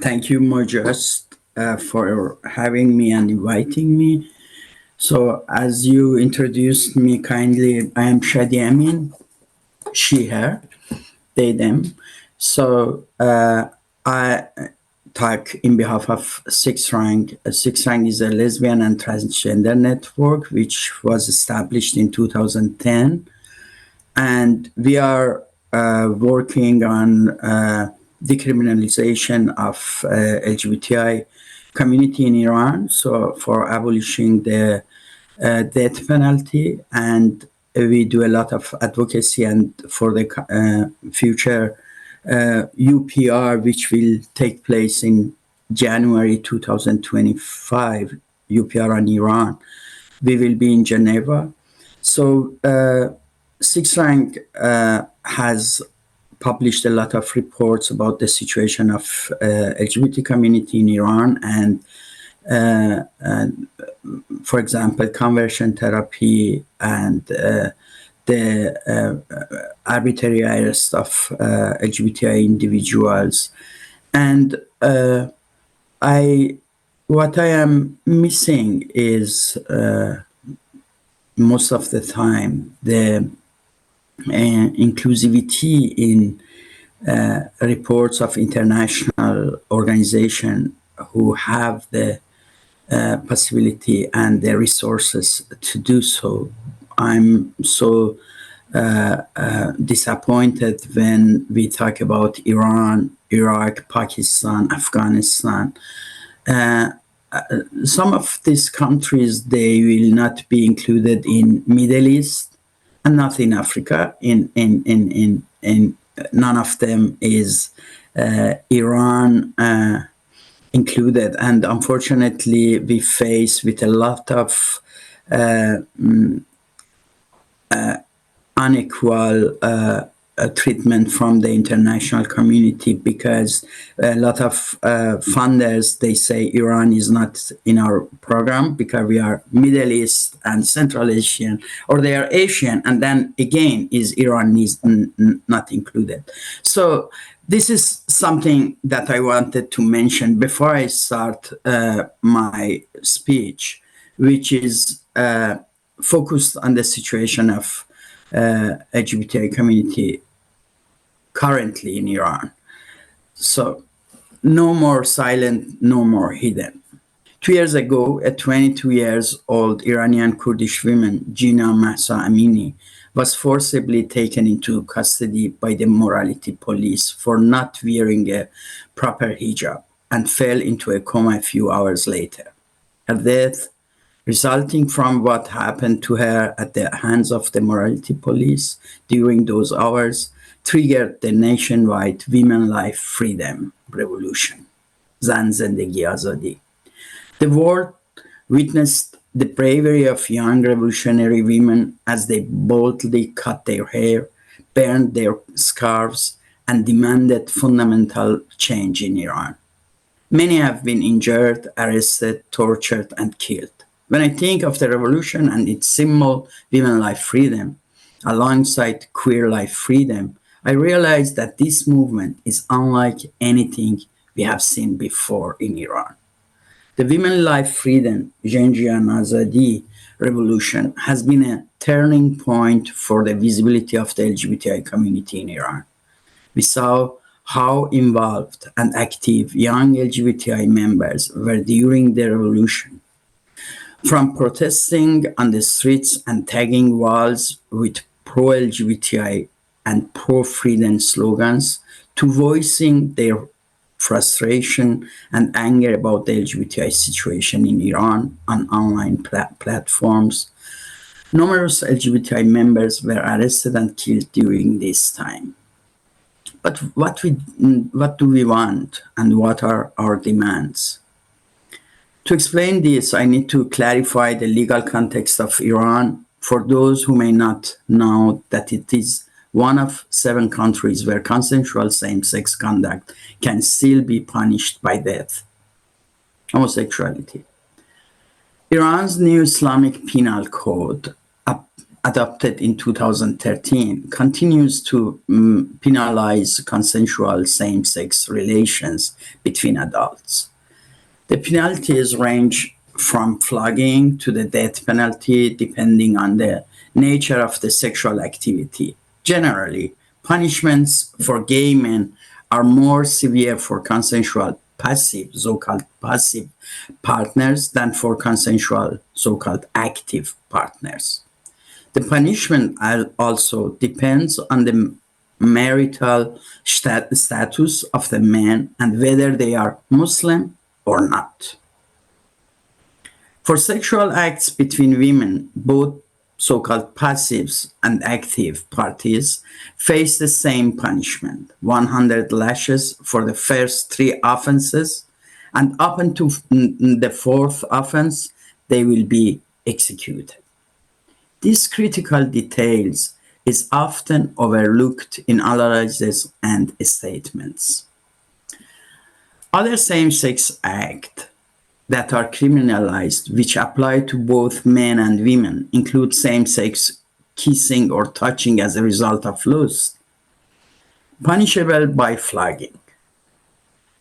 Thank you, Mojust, for having me and inviting me. So, as you introduced me kindly, I am Shadi AMIN, she, her, they, them. So, I talk in behalf of Six Rank. Six Rank is a lesbian and transgender network which was established in 2010. And we are working on decriminalization of LGBTI community in Iran, so for abolishing the death penalty, and we do a lot of advocacy and for the future UPR, which will take place in January 2025, UPR on Iran. We will be in Geneva. So Six Rank has published a lot of reports about the situation of LGBT community in Iran and for example, conversion therapy and the arbitrary arrest of LGBTI individuals. And what I am missing is most of the time the inclusivity in reports of international organizations who have the possibility and the resources to do so. I'm so disappointed when we talk about Iran, Iraq, Pakistan, Afghanistan. Some of these countries, they will not be included in Middle East and not in Africa. In none of them is Iran included, and unfortunately we face with a lot of unequal treatment from the international community, because a lot of funders, they say Iran is not in our program because we are Middle East and Central Asian, or they are Asian, and then again is Iran is not included. So this is something that I wanted to mention before I start my speech, which is focused on the situation of LGBTI community currently in Iran. So no more silent, no more hidden. 2 years ago, a 22 years old Iranian Kurdish woman, Gina Mahsa Amini, was forcibly taken into custody by the morality police for not wearing a proper hijab and fell into a coma a few hours later. Her death, resulting from what happened to her at the hands of the morality police during those hours, triggered the nationwide Women Life Freedom Revolution, Zan Zendegi Azadi. The world witnessed the bravery of young revolutionary women as they boldly cut their hair, burned their scarves, and demanded fundamental change in Iran. Many have been injured, arrested, tortured, and killed. When I think of the revolution and its symbol, Women Life Freedom, alongside queer life freedom, I realize that this movement is unlike anything we have seen before in Iran. The Women Life Freedom, Janjian Azadi revolution has been a turning point for the visibility of the LGBTI community in Iran. We saw how involved and active young LGBTI members were during the revolution. From protesting on the streets and tagging walls with pro-LGBTI and pro-freedom slogans, to voicing their frustration and anger about the LGBTI situation in Iran on online platforms. Numerous LGBTI members were arrested and killed during this time. But what do we want, and what are our demands? To explain this, I need to clarify the legal context of Iran for those who may not know that it is one of 7 countries where consensual same-sex conduct can still be punished by death. Homosexuality. Iran's new Islamic Penal Code adopted in 2013, continues to penalize consensual same-sex relations between adults. The penalties range from flogging to the death penalty, depending on the nature of the sexual activity. Generally, punishments for gay men are more severe for consensual passive, so-called passive partners than for consensual, so-called active partners. The punishment also depends on the marital status of the men and whether they are Muslim or not. For sexual acts between women, both so-called passives and active parties face the same punishment, 100 lashes for the first 3 offenses, and up until the 4th offense, they will be executed. These critical details is often overlooked in analyses and statements. Other same-sex acts that are criminalized, which apply to both men and women, include same-sex kissing or touching as a result of lust, punishable by flogging.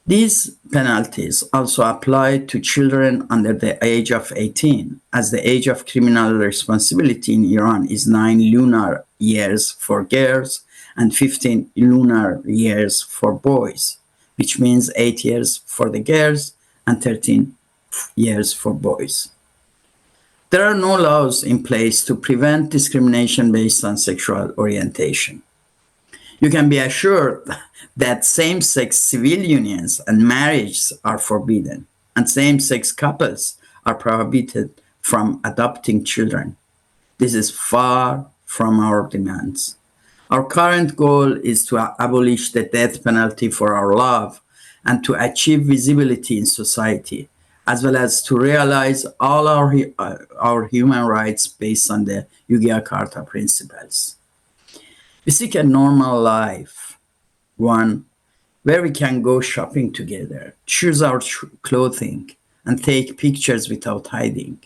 These penalties also apply to children under the age of 18, as the age of criminal responsibility in Iran is 9 lunar years for girls and 15 lunar years for boys, which means 8 years for the girls and 13 years for boys. There are no laws in place to prevent discrimination based on sexual orientation. You can be assured that same-sex civil unions and marriages are forbidden, and same-sex couples are prohibited from adopting children. This is far from our demands. Our current goal is to abolish the death penalty for our love and to achieve visibility in society, as well as to realize all our human rights based on the Yogyakarta principles. We seek a normal life, one where we can go shopping together, choose our clothing, and take pictures without hiding,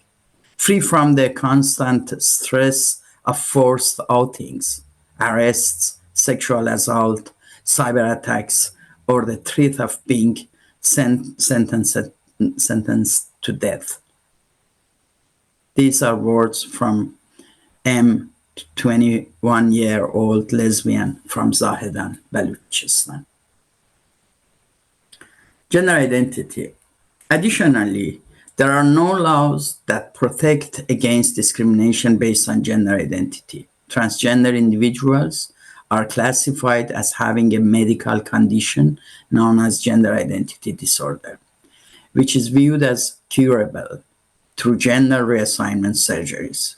free from the constant stress of forced outings, arrests, sexual assault, cyber attacks, or the threat of being sentenced to death. These are words from M. 21-year-old lesbian from Zahedan, Balochistan. Gender identity. Additionally, there are no laws that protect against discrimination based on gender identity. Transgender individuals are classified as having a medical condition known as gender identity disorder, which is viewed as curable through gender reassignment surgeries.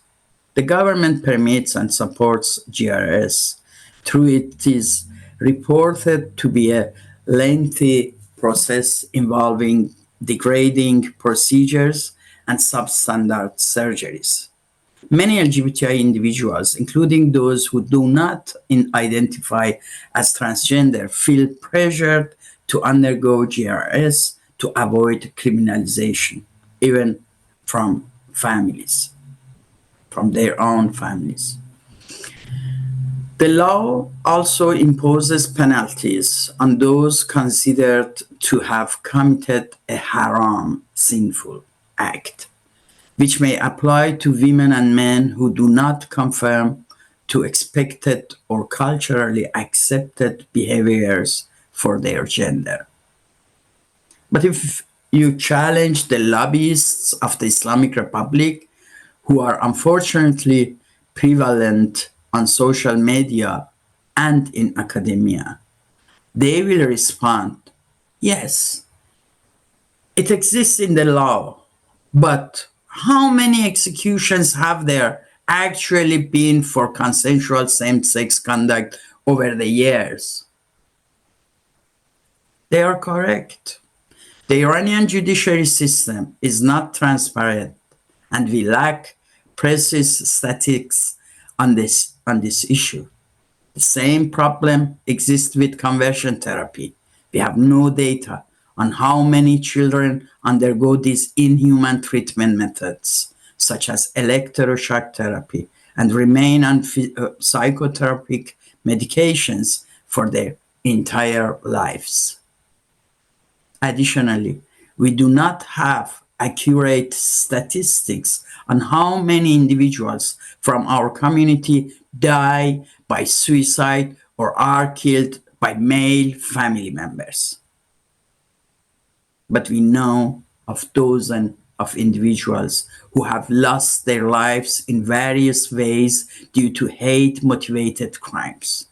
The government permits and supports GRS, though it is reported to be a lengthy process involving degrading procedures and substandard surgeries. Many LGBTI individuals, including those who do not identify as transgender, feel pressured to undergo GRS to avoid criminalization, even from families, from their own families. The law also imposes penalties on those considered to have committed a haram, sinful act, which may apply to women and men who do not conform to expected or culturally accepted behaviors for their gender. But if you challenge the lobbyists of the Islamic Republic, who are unfortunately prevalent on social media and in academia, they will respond, yes, it exists in the law, but how many executions have there actually been for consensual same-sex conduct over the years? They are correct. The Iranian judiciary system is not transparent, and we lack precise statistics on this issue. The same problem exists with conversion therapy. We have no data on how many children undergo these inhuman treatment methods, such as electroshock therapy, and remain on psychotropic medications for their entire lives. Additionally, we do not have accurate statistics on how many individuals from our community die by suicide or are killed by male family members. But we know of dozens of individuals who have lost their lives in various ways due to hate-motivated crimes.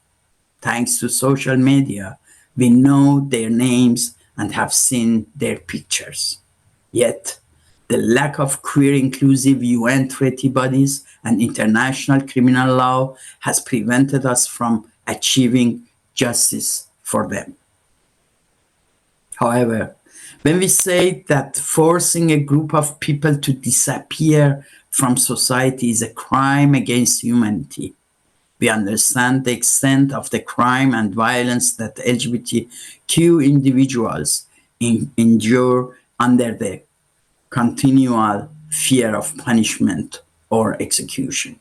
Thanks to social media, we know their names and have seen their pictures. Yet, the lack of queer inclusive UN treaty bodies and international criminal law has prevented us from achieving justice for them. However, when we say that forcing a group of people to disappear from society is a crime against humanity, we understand the extent of the crime and violence that LGBTQ individuals endure under the continual fear of punishment or execution.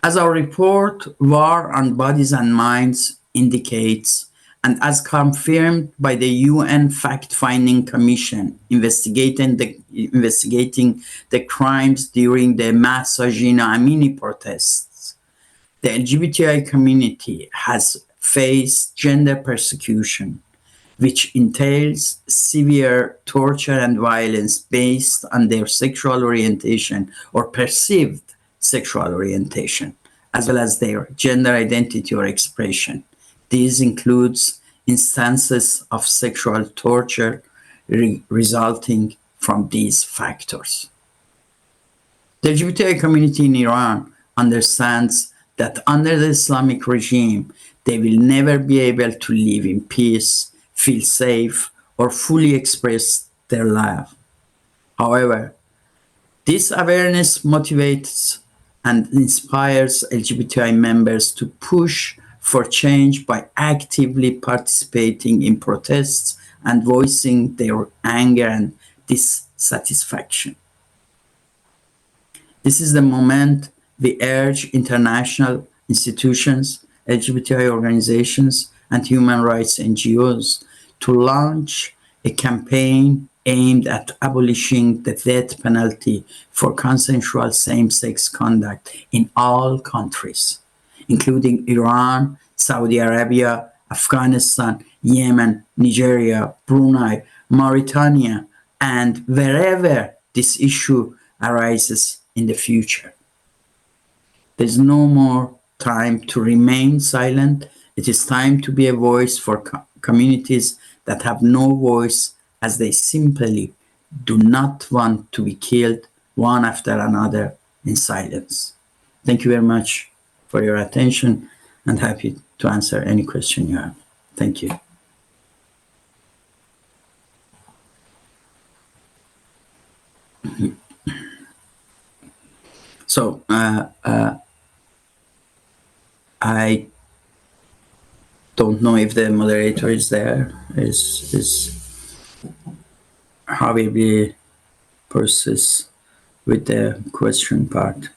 As our report, War on Bodies and Minds, indicates, and as confirmed by the UN Fact-Finding Commission investigating the crimes during the mass Shadi AMIN protests, the LGBTI community has faced gender persecution, which entails severe torture and violence based on their sexual orientation or perceived sexual orientation, as well as their gender identity or expression. This includes instances of sexual torture resulting from these factors. The LGBTI community in Iran understands that under the Islamic regime, they will never be able to live in peace, feel safe, or fully express their love. However, this awareness motivates and inspires LGBTI members to push for change by actively participating in protests and voicing their anger and dissatisfaction. This is the moment we urge international institutions, LGBTI organizations, and human rights NGOs to launch a campaign aimed at abolishing the death penalty for consensual same-sex conduct in all countries, including Iran, Saudi Arabia, Afghanistan, Yemen, Nigeria, Brunei, Mauritania, and wherever this issue arises in the future. There's no more time to remain silent. It is time to be a voice for communities that have no voice, as they simply do not want to be killed one after another in silence. Thank you very much for your attention, and happy to answer any question you have. Thank you. So I don't know if the moderator is there. Is how will we process with the question part?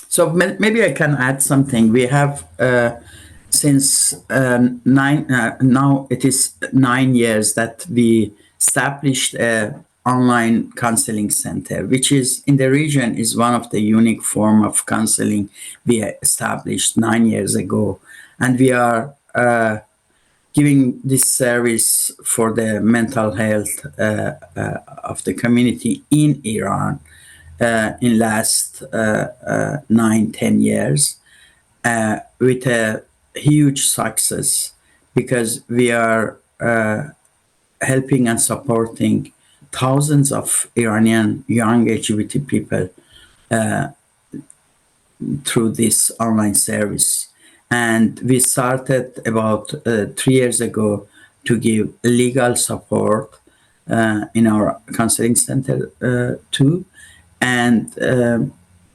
So maybe I can add something. We have since now it is 9 years that we established a online counseling center, which is in the region is one of the unique form of counseling we established 9 years ago, and we are giving this service for the mental health of the community in Iran in last 9-10 years with a huge success, because we are helping and supporting thousands of Iranian young LGBT people through this online service. And we started about 3 years ago to give legal support in our counseling center too. And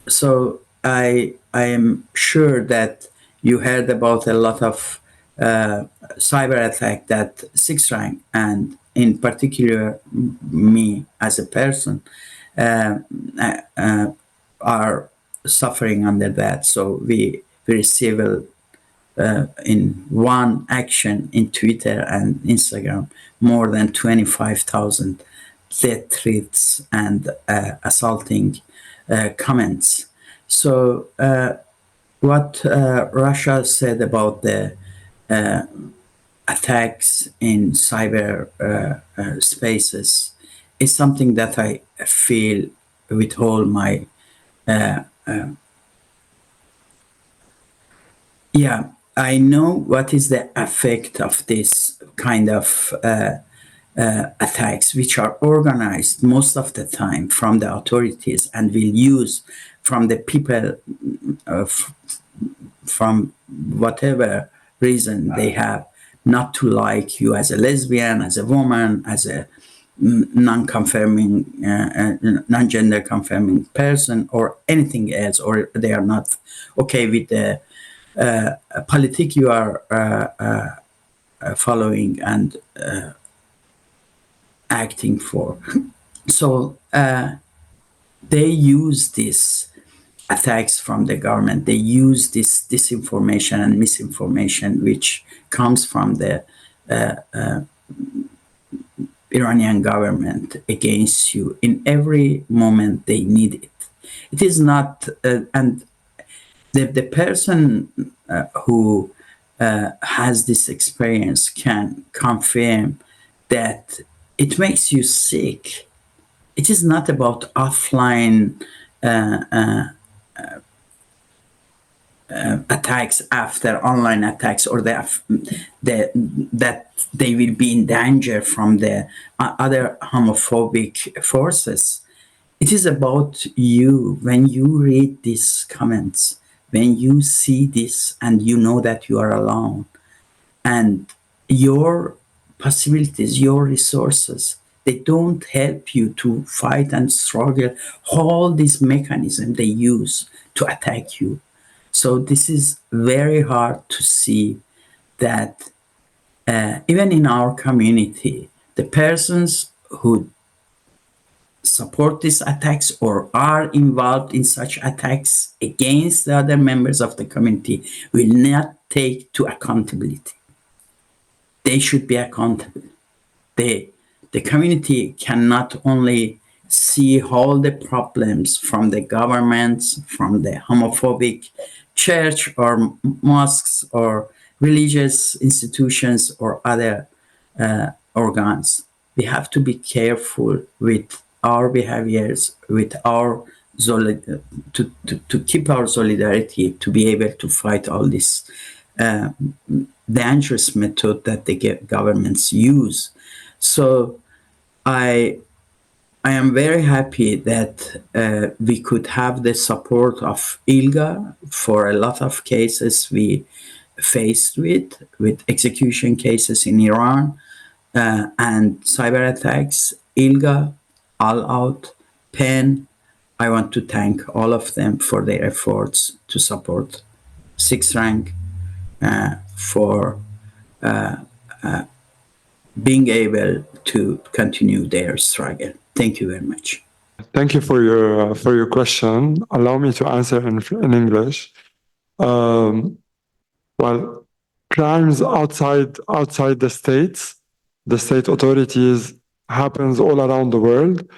so I am sure that you heard about a lot of cyber attack that sixth rank, and in particular me as a person, uh, are suffering under that. So we receive in one action in Twitter and Instagram more than 25,000 death threats and assaulting comments. So what Russia said about the attacks in cyber spaces is something that I feel with all my yeah, I know what is the effect of this kind of attacks, which are organized most of the time from the authorities and will use from the people from whatever reason they have not to like you as a lesbian, as a woman, as a non-confirming, non-gender confirming person, or anything else, or they are not okay with the politic you are following and acting for. So they use these attacks from the government. They use this disinformation and misinformation which comes from the Iranian government against you in every moment they need it. It is not, and the person who has this experience can confirm that it makes you sick. It is not about offline attacks after online attacks, or that they will be in danger from the other homophobic forces. It is about you. When you read these comments, when you see this and you know that you are alone, and your possibilities, your resources, they don't help you to fight and struggle. All these mechanisms they use to attack you. So this is very hard to see that even in our community, the persons who support these attacks or are involved in such attacks against the other members of the community will not take to accountability. They should be accountable. The community cannot only see all the problems from the governments, from the homophobic church or mosques or religious institutions or other organs. We have to be careful with our behaviors, with our to keep our solidarity, to be able to fight all this dangerous method that the governments use. So I am very happy that we could have the support of ILGA for a lot of cases we faced with execution cases in Iran and cyber attacks. ILGA, All Out, PEN, I want to thank all of them for their efforts to support Sixth Rank for being able to continue their struggle. Thank you very much. Thank you for your question. Allow me to answer in English. Well, crimes outside the state authorities happens all around the world.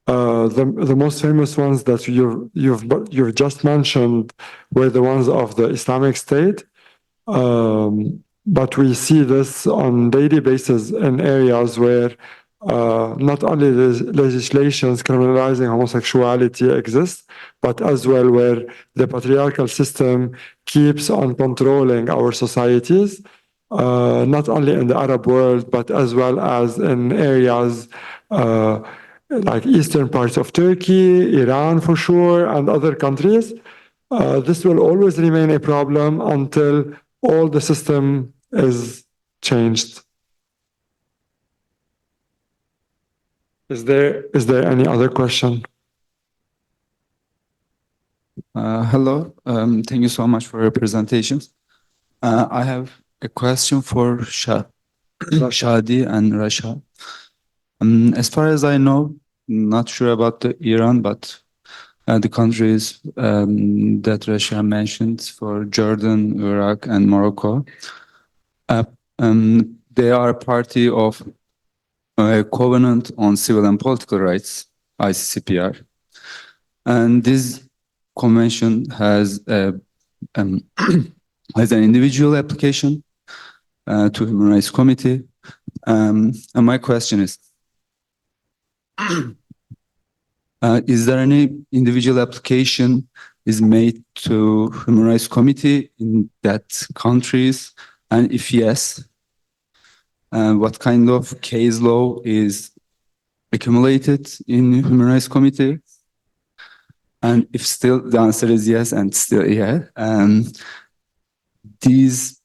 The most famous ones that you've just mentioned were the ones of the Islamic State. But we see this on daily basis in areas where not only legislations criminalizing homosexuality exist, but as well where the patriarchal system keeps on controlling our societies, not only in the Arab world, but as well as in areas like eastern parts of Turkey, Iran for sure, and other countries. This will always remain a problem until all the system is changed. Is there any other question? Hello. Thank you so much for your presentation. I have a question for Shadi and Rasha. As far as I know, not sure about Iran, but the countries that Rasha mentioned for Jordan, Iraq, and Morocco, they are party of a Covenant on Civil and Political Rights, ICCPR. And this convention has has an individual application to Human Rights Committee. And my question is there any individual application is made to Human Rights Committee in that countries? And if yes, what kind of case law is accumulated in Human Rights Committee? And if still the answer is yes, and still yeah, this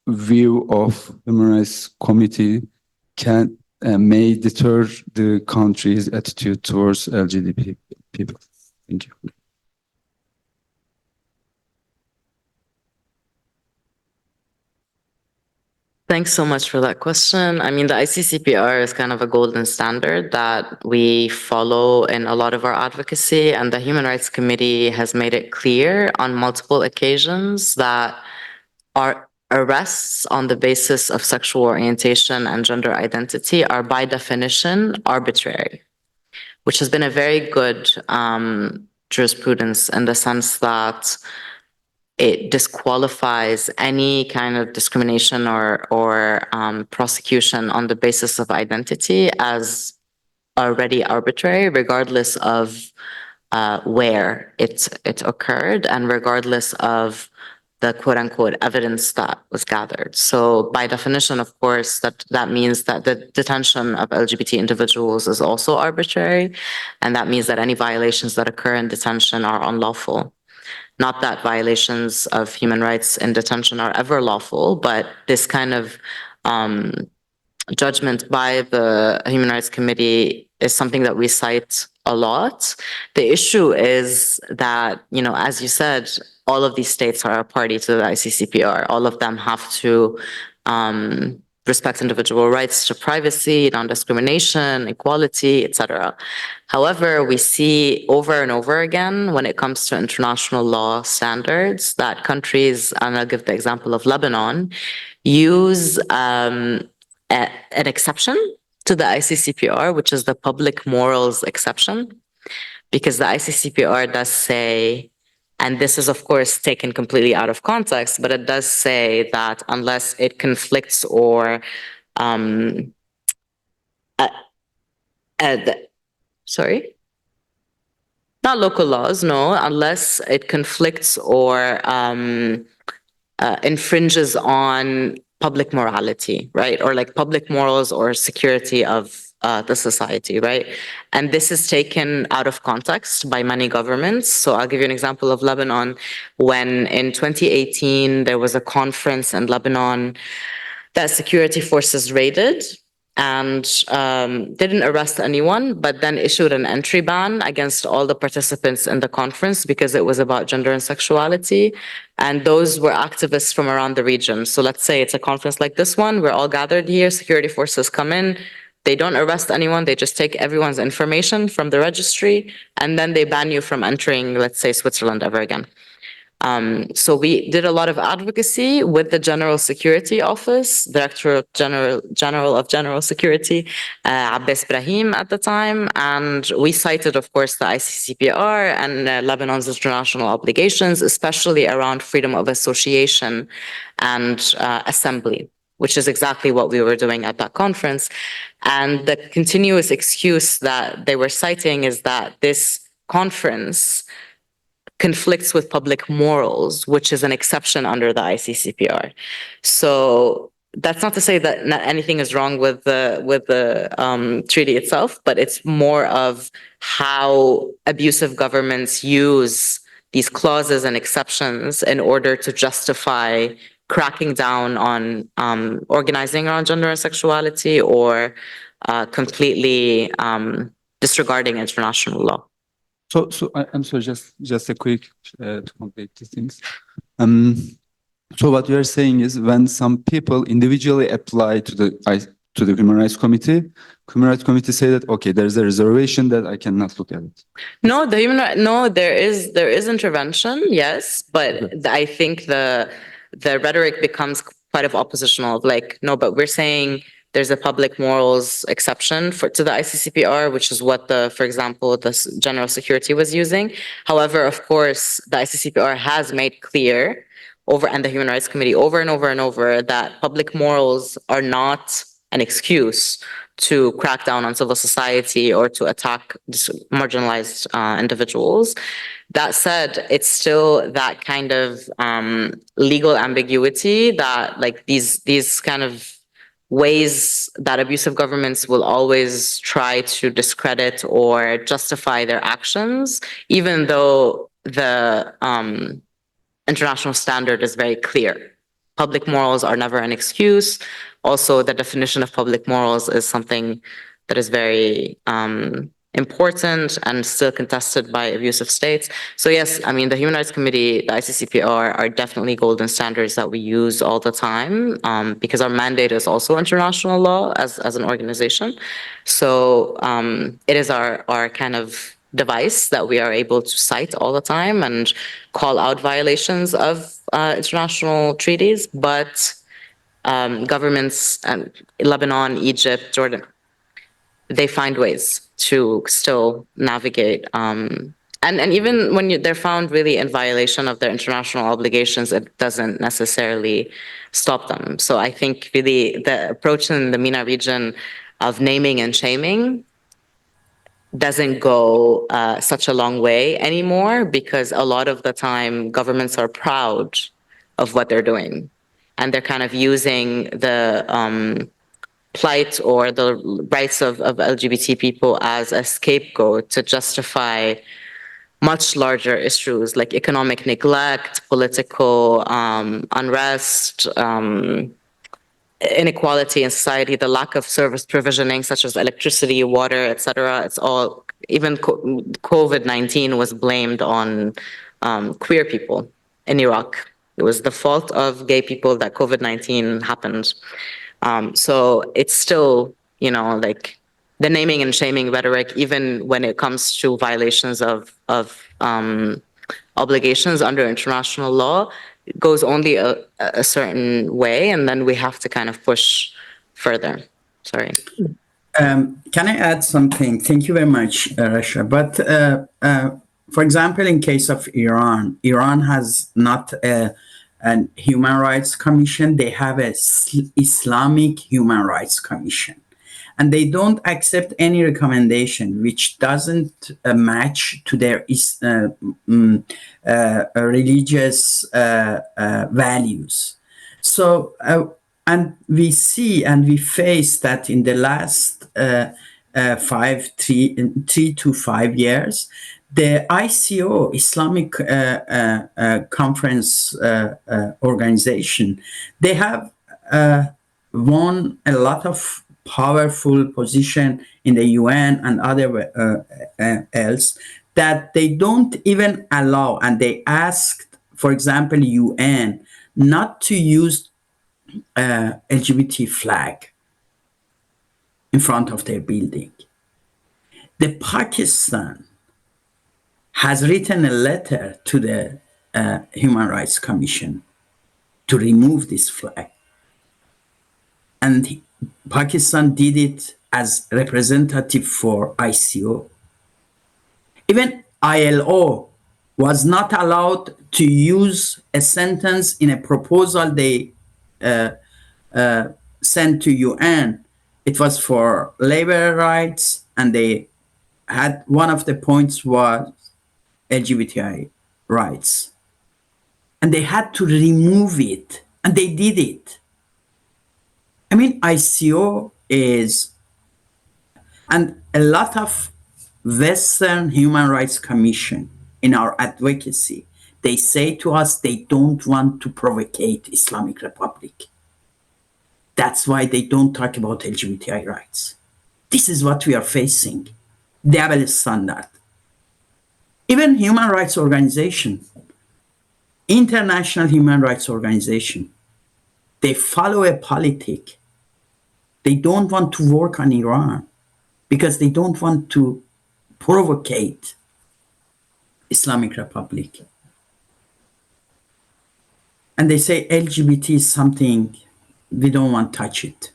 view of Human Rights Committee can may deter the country's attitude towards LGBT people. Thank you. Thanks so much for that question. I mean, the ICCPR is kind of a golden standard that we follow in a lot of our advocacy, and the Human Rights Committee has made it clear on multiple occasions that our arrests on the basis of sexual orientation and gender identity are by definition arbitrary, which has been a very good jurisprudence in the sense that it disqualifies any kind of discrimination or prosecution on the basis of identity as already arbitrary, regardless of where it occurred and regardless of the quote unquote evidence that was gathered. So by definition, of course, that means that the detention of LGBT individuals is also arbitrary. And that means that any violations that occur in detention are unlawful. Not that violations of human rights in detention are ever lawful, but this kind of judgment by the Human Rights Committee is something that we cite a lot. The issue is that, you know, as you said, all of these states are a party to the ICCPR. All of them have to respect individual rights to privacy, non-discrimination, equality, etc. However, we see over and over again when it comes to international law standards that countries, and I'll give the example of Lebanon, use an exception to the ICCPR, which is the public morals exception, because the ICCPR does say, and this is of course taken completely out of context, but it does say that unless it conflicts or sorry? Not local laws, no, unless it conflicts or infringes on public morality, right? Or like public morals or security of the society, right? And this is taken out of context by many governments. So I'll give you an example of Lebanon. When in 2018, there was a conference in Lebanon that security forces raided and didn't arrest anyone, but then issued an entry ban against all the participants in the conference because it was about gender and sexuality. And those were activists from around the region. So let's say it's a conference like this one, we're all gathered here, security forces come in, they don't arrest anyone, they just take everyone's information from the registry, and then they ban you from entering, let's say, Switzerland ever again. So we did a lot of advocacy with the General Security Office, Director General of General Security, Abbas Brahim at the time, and we cited, of course, the ICCPR and Lebanon's international obligations, especially around freedom of association and assembly, which is exactly what we were doing at that conference. And the continuous excuse that they were citing is that this conference conflicts with public morals, which is an exception under the ICCPR. So that's not to say that not anything is wrong with the treaty itself, but it's more of how abusive governments use these clauses and exceptions in order to justify cracking down on organizing around gender and sexuality or completely disregarding international law. I'm sorry, just a quick to complete these things. So what you are saying is when some people individually apply to the Human Rights Committee say that okay, there's a reservation that I cannot look at it. No, there is intervention, yes, but I think the rhetoric becomes quite of oppositional of like, no, but we're saying there's a public morals exception to the ICCPR, which is what for example, the General Security was using. However, of course, the ICCPR has made clear and the Human Rights Committee over and over and over that public morals are not an excuse to crack down on civil society or to attack marginalized individuals. That said, it's still that kind of legal ambiguity that like these kind of ways that abusive governments will always try to discredit or justify their actions, even though the international standard is very clear. Public morals are never an excuse. Also, the definition of public morals is something that is very important and still contested by abusive states. So yes, I mean, the Human Rights Committee, the ICCPR are definitely golden standards that we use all the time because our mandate is also international law as an organization. So it is our kind of device that we are able to cite all the time and call out violations of international treaties, but governments and Lebanon, Egypt, Jordan, they find ways to still navigate. And even when they're found really in violation of their international obligations, it doesn't necessarily stop them. So I think really the approach in the MENA region of naming and shaming doesn't go such a long way anymore because a lot of the time governments are proud of what they're doing. And they're kind of using the plight or the rights of LGBT people as a scapegoat to justify much larger issues like economic neglect, political unrest, inequality in society, the lack of service provisioning such as electricity, water, etc. It's all, even COVID-19 was blamed on queer people in Iraq. It was the fault of gay people that COVID-19 happened. So it's still, you know, like the naming and shaming rhetoric, even when it comes to violations of obligations under international law, goes only a certain way, and then we have to kind of push further. Sorry. Can I add something? Thank you very much, Rasha. But for example, in case of Iran, Iran has not a human rights commission. They have a Islamic human rights commission. And they don't accept any recommendation which doesn't match to their religious values. So, and we see and we face that in the last 3 to 5 years, the ICO, Islamic Conference Organization, they have won a lot of powerful position in the UN and other else that they don't even allow, and they asked, for example, UN not to use LGBT flag in front of their building. The Pakistan has written a letter to the Human Rights Commission to remove this flag. And Pakistan did it as representative for ICO. Even ILO was not allowed to use a sentence in a proposal they sent to UN. It was for labor rights, and they had, one of the points was LGBTI rights. And they had to remove it, and they did it. I mean, ICO is, and a lot of Western Human Rights Commission in our advocacy, they say to us they don't want to provocate Islamic Republic. That's why they don't talk about LGBTI rights. This is what we are facing, double standard. Even human rights organization, international human rights organization, they follow a politic. They don't want to work on Iran because they don't want to provocate Islamic Republic. And they say LGBT is something we don't want to touch it.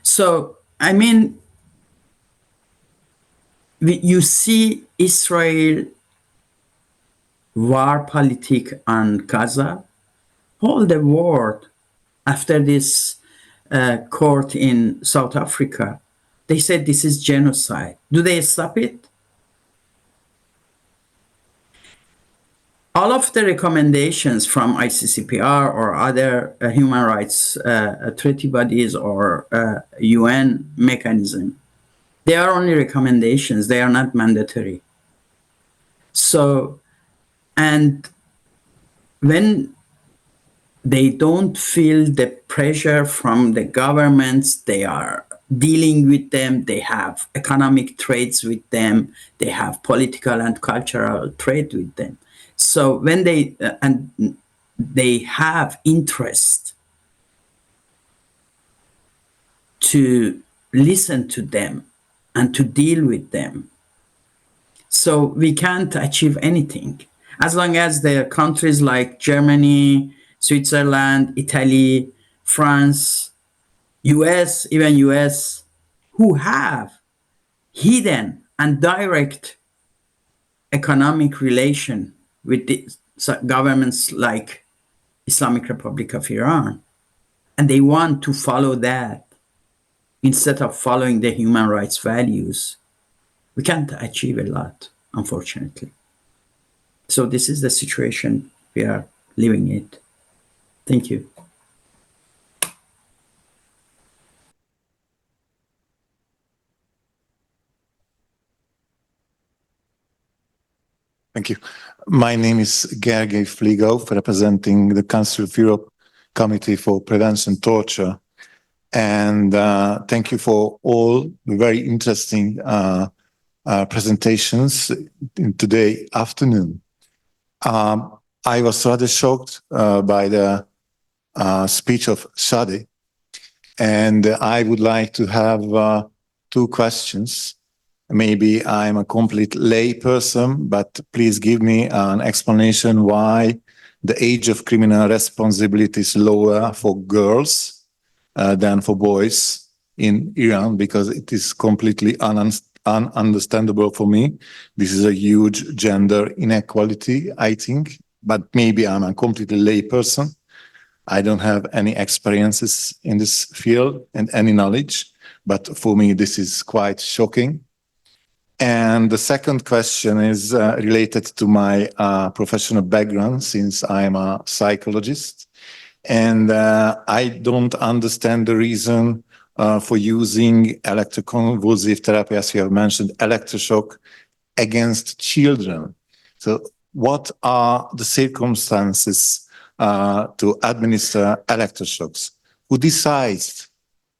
So, I mean, you see Israel war politic on Gaza, all the world, after this court in South Africa, they said this is genocide. Do they stop it? All of the recommendations from ICCPR or other human rights treaty bodies or UN mechanism, they are only recommendations. They are not mandatory. So, and when they don't feel the pressure from the governments, they are dealing with them, they have economic trades with them, they have political and cultural trade with them. So when they have interest to listen to them and to deal with them. So we can't achieve anything. As long as there are countries like Germany, Switzerland, Italy, France, US, even US, who have hidden and direct economic relation with the governments like Islamic Republic of Iran, and they want to follow that instead of following the human rights values, we can't achieve a lot, unfortunately. So this is the situation we are living in. Thank you. Thank you. My name is Gergely Fligov, representing the Council of Europe Committee for Prevention Torture. And thank you for all the very interesting presentations in today afternoon. I was rather shocked by the speech of Shadi, and I would like to have two questions. Maybe I'm a complete lay person, but please give me an explanation why the age of criminal responsibility is lower for girls than for boys in Iran, because it is completely ununderstandable for me. This is a huge gender inequality, I think, but maybe I'm a completely lay person. I don't have any experiences in this field and any knowledge, but for me, this is quite shocking. And the second question is related to my professional background, since I'm a psychologist. And I don't understand the reason for using electroconvulsive therapy, as you have mentioned, electroshock, against children. So what are the circumstances to administer electroshocks? Who decides?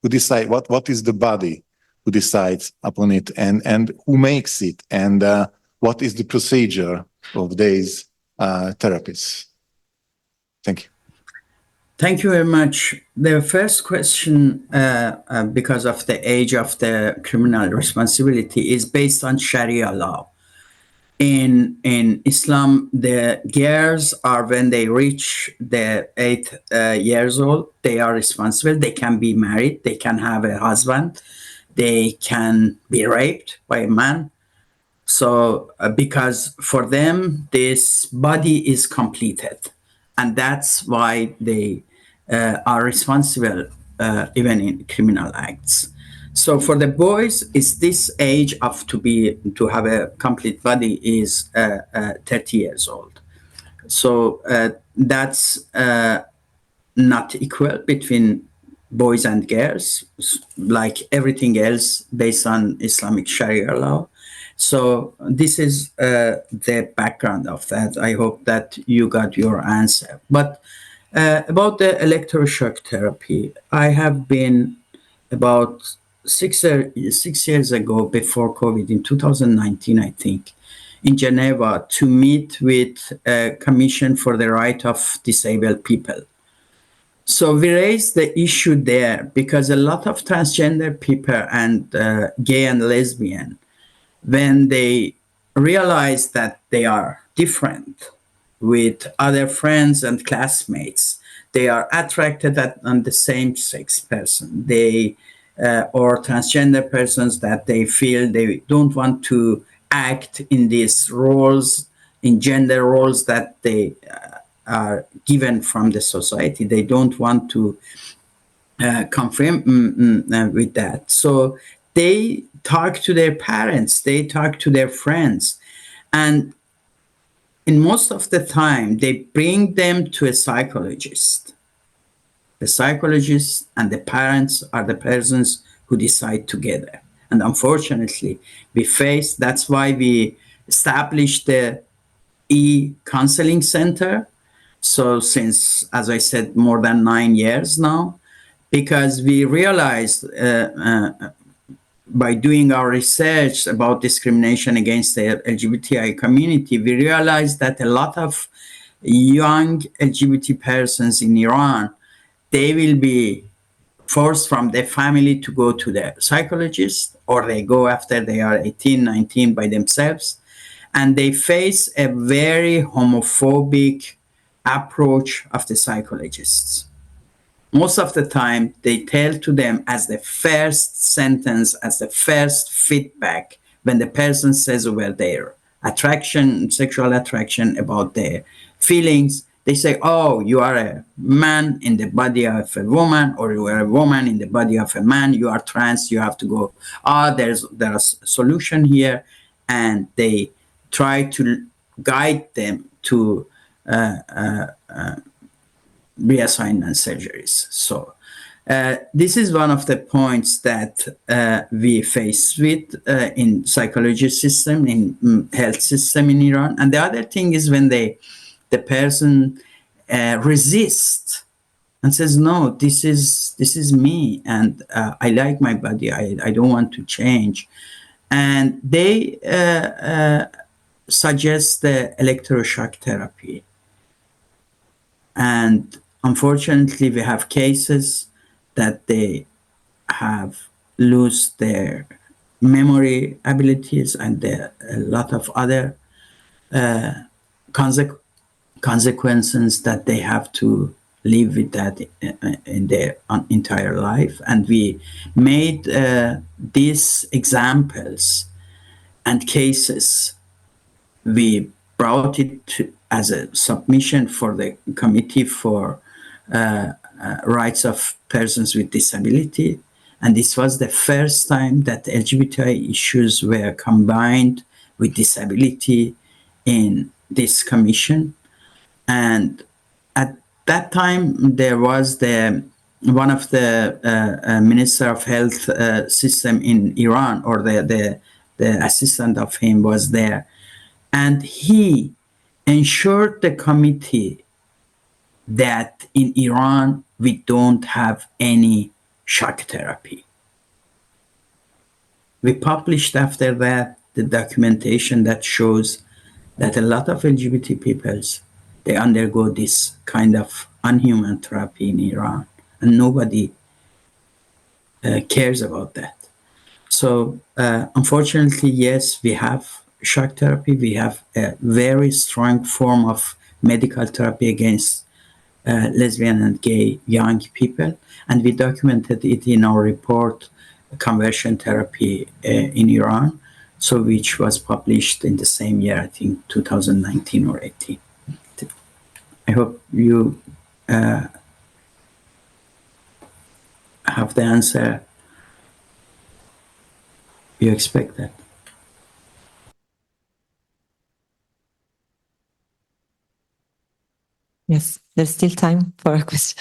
What is the body who decides upon it, and who makes it, and what is the procedure of these therapies? Thank you. Thank you very much. The first question, because of the age of the criminal responsibility, is based on Sharia law. In Islam, the girls are, when they reach the 8 years old, they are responsible. They can be married, they can have a husband, they can be raped by a man. So because for them, this body is completed. And that's why they are responsible even in criminal acts. So for the boys, is this age of to have a complete body is 30 years old. So that's not equal between boys and girls, like everything else based on Islamic Sharia law. So this is the background of that. I hope that you got your answer. But about the electroshock therapy, I have been about 6 years ago, before COVID, in 2019, I think, in Geneva, to meet with a Commission for the Right of Disabled People. So we raised the issue there because a lot of transgender people and gay and lesbian, when they realize that they are different with other friends and classmates, they are attracted on the same sex person. They or transgender persons that they feel they don't want to act in these roles, in gender roles that they are given from the society. They don't want to conform with that. So they talk to their parents, they talk to their friends, and in most of the time, they bring them to a psychologist. The psychologist and the parents are the persons who decide together. And unfortunately, that's why we established the e-counseling center. So since, as I said, more than 9 years now, because we realized by doing our research about discrimination against the LGBTI community, we realized that a lot of young LGBT persons in Iran, they will be forced from their family to go to the psychologist, or they go after they are 18, 19 by themselves, and they face a very homophobic approach of the psychologists. Most of the time, they tell to them as the first sentence, as the first feedback, when the person says about their attraction, sexual attraction, about their feelings, they say, oh, you are a man in the body of a woman, or you are a woman in the body of a man, you are trans, you have to go, there's a solution here. And they try to guide them to reassignment surgeries. So this is one of the points that we face with in psychology system, in health system in Iran. And the other thing is when the person resists and says, no, this is me, and I like my body, I don't want to change. And they suggest the electroshock therapy. And unfortunately, we have cases that they have lost their memory abilities and a lot of other consequences that they have to live with that in their entire life. And we made these examples and cases, we brought it as a submission for the Committee for Rights of Persons with Disability. And this was the first time that LGBTI issues were combined with disability in this commission. And at that time, there was one of the Minister of Health system in Iran, or the assistant of him was there. And he ensured the committee that in Iran, we don't have any shock therapy. We published after that the documentation that shows that a lot of LGBT peoples, they undergo this kind of unhuman therapy in Iran, and nobody cares about that. So unfortunately, yes, we have shock therapy. We have a very strong form of medical therapy against lesbian and gay young people, and we documented it in our report, Conversion Therapy in Iran, so which was published in the same year, I think 2019 or 18. I hope you have the answer you expected. Yes, there's still time for a question.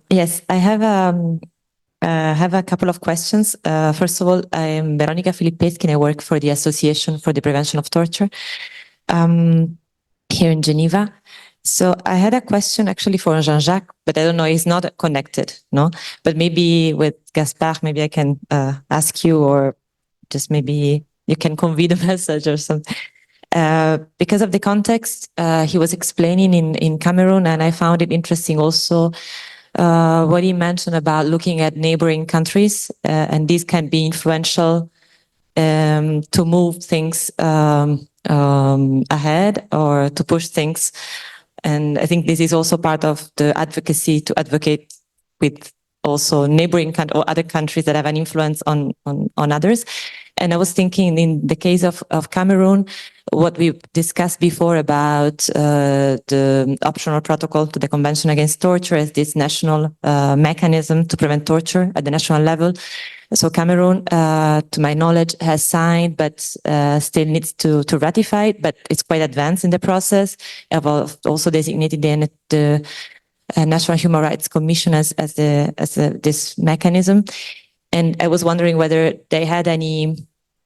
Yes, I have a couple of questions. First of all, I am Veronica Filippeschi. I work for the Association for the Prevention of Torture here in Geneva. So I had a question actually for Jean-Jacques, but I don't know, he's not connected, no? But maybe with Gaspard, maybe I can ask you, or just maybe you can convey the message or something. Because of the context, he was explaining in Cameroon, and I found it interesting also what he mentioned about looking at neighboring countries, and these can be influential to move things ahead or to push things. And I think this is also part of the advocacy, to advocate with also neighboring or other countries that have an influence on others. And I was thinking in the case of Cameroon, what we discussed before about the optional protocol to the Convention Against Torture as this national mechanism to prevent torture at the national level. So Cameroon, to my knowledge, has signed, but still needs to ratify it, but it's quite advanced in the process. I've also designated the National Human Rights Commission as this mechanism. And I was wondering whether they had any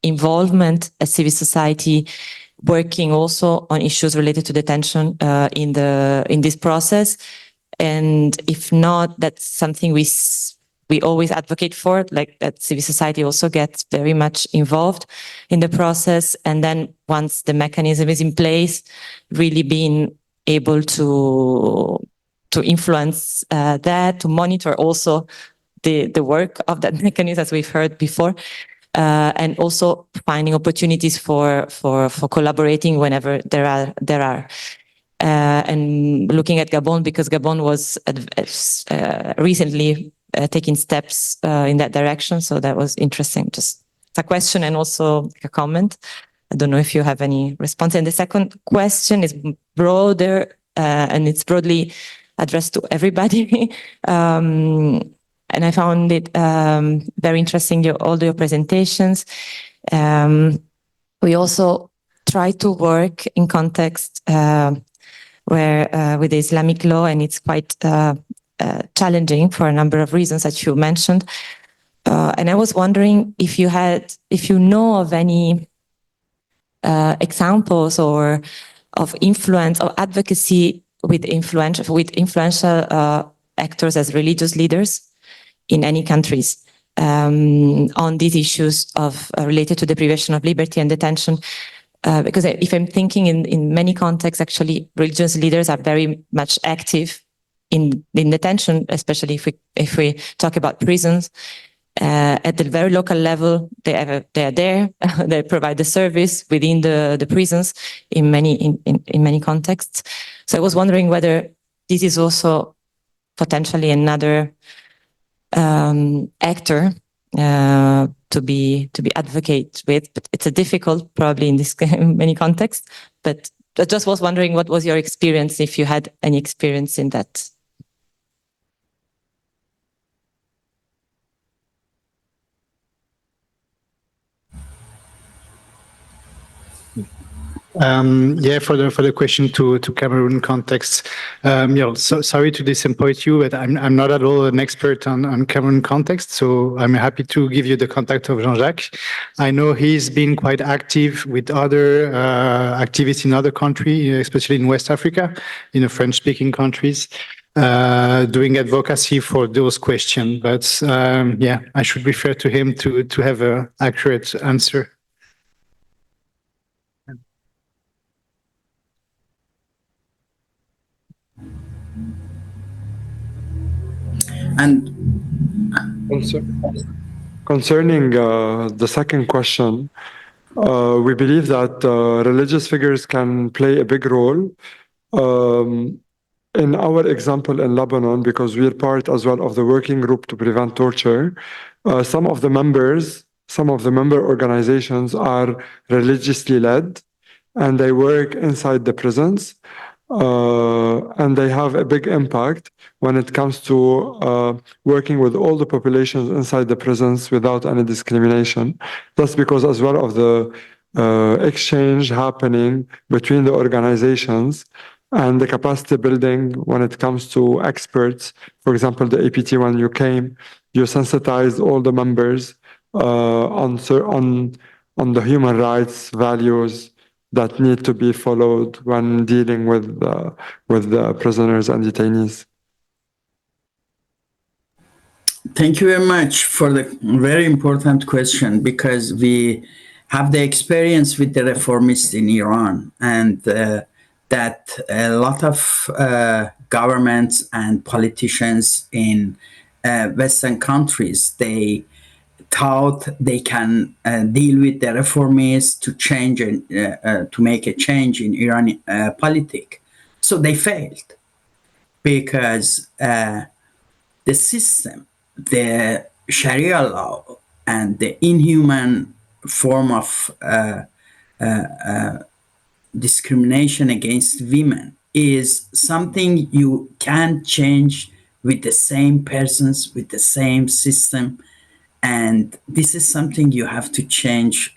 involvement as civil society working also on issues related to detention in this process. And if not, that's something we always advocate for, like that civil society also gets very much involved in the process. And then once the mechanism is in place, really being able to influence that, to monitor also the work of that mechanism, as we've heard before, and also finding opportunities for collaborating whenever there are. And looking at Gabon, because Gabon was recently taking steps in that direction. So that was interesting. Just a question and also a comment. I don't know if you have any response. And the second question is broader, and it's broadly addressed to everybody. And I found it very interesting, all your presentations. We also try to work in context where with the Islamic law, and it's quite challenging for a number of reasons that you mentioned. And I was wondering if you know of any examples or of influence or advocacy with influential actors as religious leaders in any countries on these issues of related to deprivation of liberty and detention. Because if I'm thinking in many contexts, actually, religious leaders are very much active in detention, especially if we talk about prisons. At the very local level, they are there. They provide the service within the prisons in many contexts. So I was wondering whether this is also potentially another actor to be advocate with, but it's a difficult probably in many contexts. But I just was wondering what was your experience, if you had any experience in that. Yeah, for the question to Cameroon context, so sorry to disappoint you, but I'm not at all an expert on Cameroon context, so I'm happy to give you the contact of Jean-Jacques. I know he's been quite active with other activists in other countries, especially in West Africa, in the French-speaking countries, doing advocacy for those questions. But yeah, I should refer to him to have an accurate answer. And concerning the second question, we believe that religious figures can play a big role. In our example in Lebanon, because we're part as well of the working group to prevent torture, some of the member organizations are religiously led, and they work inside the prisons. And they have a big impact when it comes to working with all the populations inside the prisons without any discrimination. That's because as well of the exchange happening between the organizations and the capacity building when it comes to experts. For example, the APT, when you came, you sensitized all the members on the human rights values that need to be followed when dealing with the prisoners and detainees. Thank you very much for the very important question, because we have the experience with the reformists in Iran, and that a lot of governments and politicians in Western countries, they thought they can deal with the reformists to change and to make a change in Iranian politics. So they failed, because the system, the Sharia law, and the inhuman form of discrimination against women is something you can't change with the same persons, with the same system. And this is something you have to change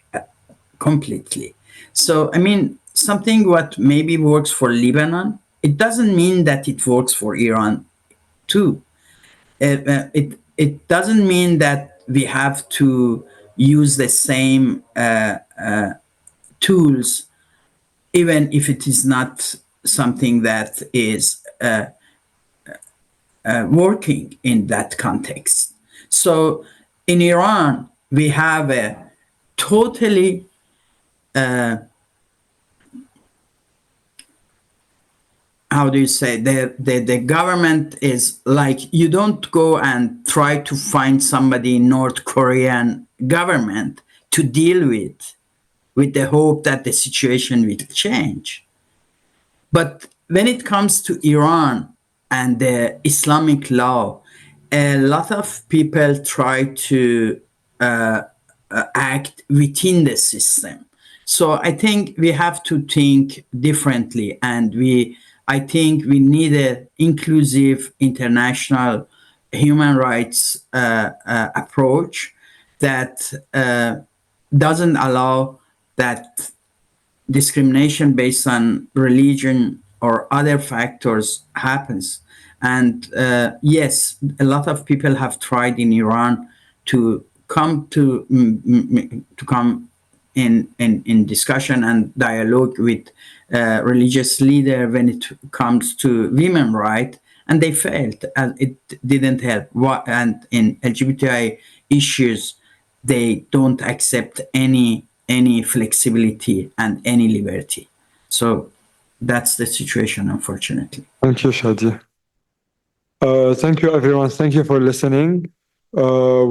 completely. So, I mean, something what maybe works for Lebanon, it doesn't mean that it works for Iran too. It doesn't mean that we have to use the same tools, even if it is not something that is working in that context. So in Iran, we have a totally how do you say, the government is like, you don't go and try to find somebody in North Korean government to deal with the hope that the situation will change. But when it comes to Iran and the Islamic law, a lot of people try to act within the system. So I think we have to think differently, and I think we need an inclusive international human rights approach that doesn't allow that discrimination based on religion or other factors happens. And yes, a lot of people have tried in Iran to come in discussion and dialogue with religious leader when it comes to women rights, and they failed, and it didn't help. And in LGBTI issues, they don't accept any flexibility and any liberty. So that's the situation, unfortunately. Thank you, Shadi. Thank you, everyone. Thank you for listening. We'll